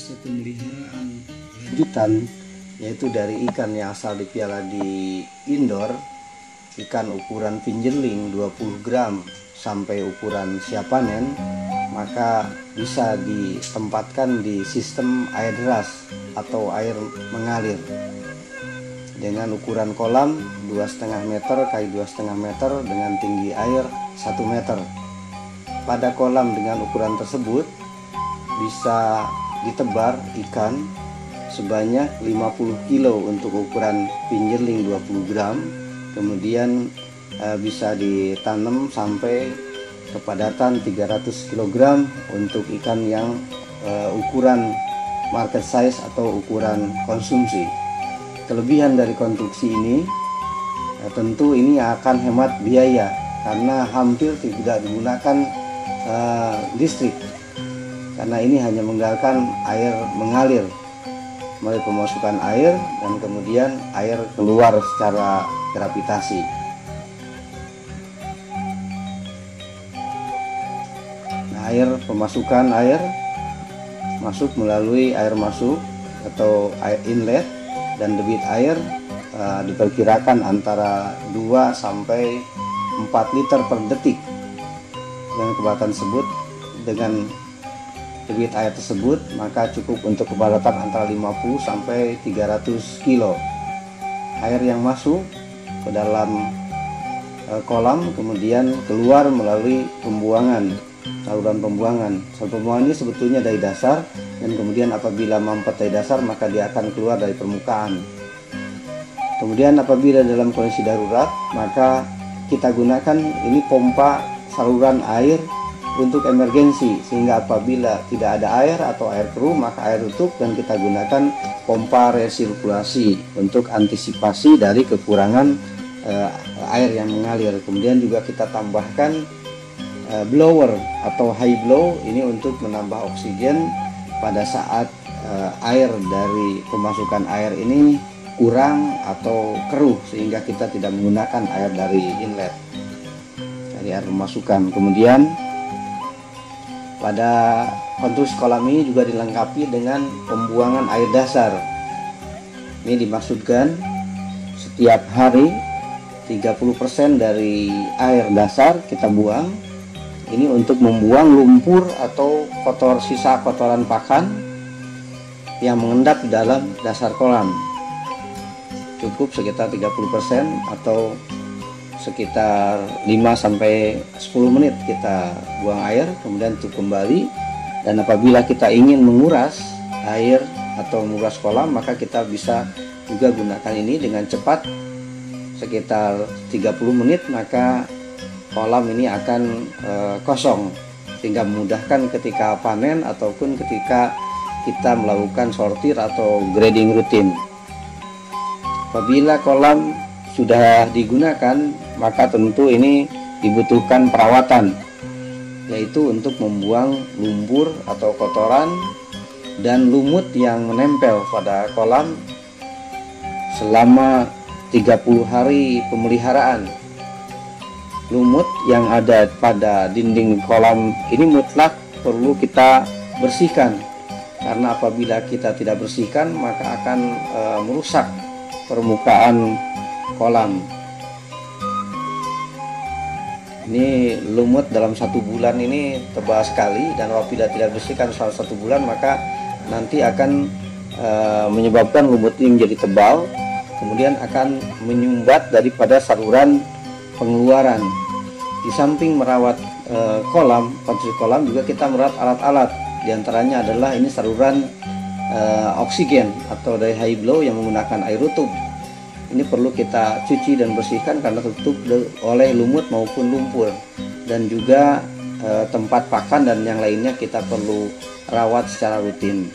fase pemeliharaan lanjutan, yaitu dari ikan yang asal dipiara di indoor, ikan ukuran fingerling 20 gram sampai ukuran siap panen, maka bisa ditempatkan di sistem air deras atau air mengalir dengan ukuran kolam 2,5 meter x 2,5 meter dengan tinggi air 1 meter. Pada kolam dengan ukuran tersebut bisa ditebar ikan sebanyak 50 kilo untuk ukuran fingerling 20 gram, kemudian bisa ditanam sampai kepadatan 300 kg untuk ikan yang ukuran market size atau ukuran konsumsi. Kelebihan dari konstruksi ini tentu ini akan hemat biaya karena hampir tidak digunakan listrik, karena ini hanya menggunakan air mengalir melalui pemasukan air dan kemudian air keluar secara gravitasi. Nah, pemasukan air masuk melalui air masuk atau air inlet, dan debit air diperkirakan antara 2 sampai 4 liter per detik. Dengan kepadatan tersebut, dengan debit air tersebut, maka cukup untuk kepadatan antara 50 sampai 300 kilo. Air yang masuk ke dalam kolam kemudian keluar melalui pembuangan, saluran pembuangan. Saluran pembuangan ini sebetulnya dari dasar, dan kemudian apabila mampet dari dasar maka dia akan keluar dari permukaan. Kemudian apabila dalam kondisi darurat, maka kita gunakan ini pompa saluran air untuk emergensi, sehingga apabila tidak ada air atau air keruh maka air tutup, dan kita gunakan pompa resirkulasi untuk antisipasi dari kekurangan air yang mengalir. Kemudian juga kita tambahkan blower atau high blow ini untuk menambah oksigen pada saat air dari pemasukan air ini kurang atau keruh, sehingga kita tidak menggunakan air dari inlet, dari air pemasukan. Kemudian pada konstruksi kolam ini juga dilengkapi dengan pembuangan air dasar. Ini dimaksudkan setiap hari 30% dari air dasar kita buang. Ini untuk membuang lumpur atau sisa kotoran pakan yang mengendap di dalam dasar kolam. Cukup sekitar 30% atau sekitar 5 sampai 10 menit kita buang air, kemudian tutup kembali. Dan apabila kita ingin menguras air atau menguras kolam, maka kita bisa juga gunakan ini dengan cepat sekitar 30 menit, maka kolam ini akan kosong, sehingga memudahkan ketika panen ataupun ketika kita melakukan sortir atau grading rutin. Apabila kolam sudah digunakan, maka tentu ini dibutuhkan perawatan, yaitu untuk membuang lumpur atau kotoran dan lumut yang menempel pada kolam selama 30 hari pemeliharaan. Lumut yang ada pada dinding kolam ini mutlak perlu kita bersihkan, karena apabila kita tidak bersihkan maka akan merusak permukaan kolam. Ini lumut dalam 1 bulan ini tebal sekali, dan apabila tidak bersihkan selama 1 bulan maka nanti akan menyebabkan lumut ini menjadi tebal, kemudian akan menyumbat daripada saluran pengeluaran. Di samping merawat konstruksi kolam, juga kita merawat alat-alat. Di antaranya adalah ini saluran oksigen atau dari high blow yang menggunakan air rutub. Ini perlu kita cuci dan bersihkan karena tertutup oleh lumut maupun lumpur. Dan juga tempat pakan dan yang lainnya kita perlu rawat secara rutin.